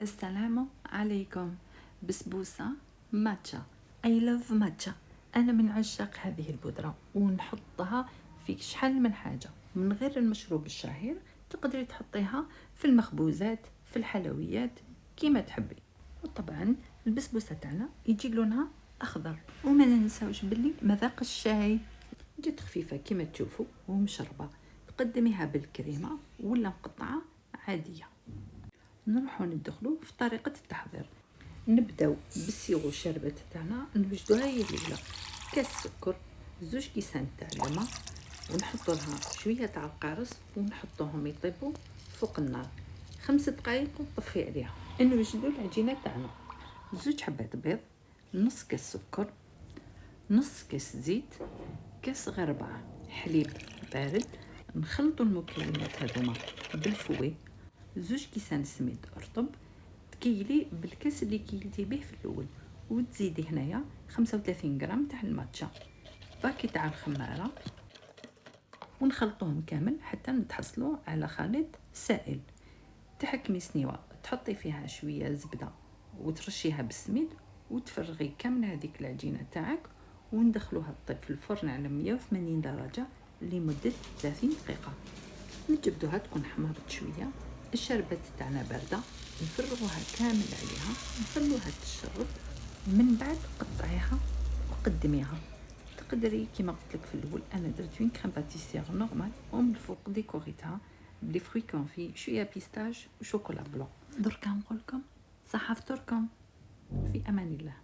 السلام عليكم. بسبوسة ماتشا. I love ماتشا. أنا من عشاق هذه البودرة ونحطها في شحال من حاجة، من غير المشروب الشهير تقدري تحطيها في المخبوزات، في الحلويات، كيما تحبي. وطبعا البسبوسة تاعنا يجي لونها أخضر. وما ننساوش باللي مذاق الشاي جات خفيفة كيما تشوفوا ومشربة، تقدميها بالكريمة ولا مقطعة عادية. نروحو ندخلو في طريقة التحضير. نبداو بالسيغو الشربات تاعنا، نوجدوها هي الاولى كاس سكر، 2 كيسان تاع الماء، ونحطو لها شويه تاع القرص ونحطوهم يطيبوا فوق النار 5 دقائق ونطفي عليها. نوجدو العجينه تاعنا، 2 حبات بيض، نص كاس سكر، نص كاس زيت، كاس غربع حليب بارد. نخلطوا المكونات هذوما بالفوي، 2 كيسان سميد رطب، تكيلي بالكاس اللي كيلتي به في الاول، وتزيدي هنايا 35 غرام تاع الماتشا، باكي تاع الخماره، ونخلطوهم كامل حتى نتحصلوا على خليط سائل. تحكمي سنيوه تحطي فيها شويه زبده وترشيها بالسميد، وتفرغي كامل هذيك العجينه تاعك، وندخلوها تطيب في الفرن على 180 درجه لمده 30 دقيقه. نجبدوها تكون حمرت شويه، الشربات تاعنا بارده، نفرغوها كامل عليها نخلوها تشرب، من بعد قطعيها وقدميها. تقدري كيما قلت لك في الاول انا درت اون كريم باتيسير نورمال، ومن الفوق ديكوريتها بلي فروي كونفي، شويه بيستاش وشوكولا بلون. دركا نقولكم صحه فطوركم، في امان الله.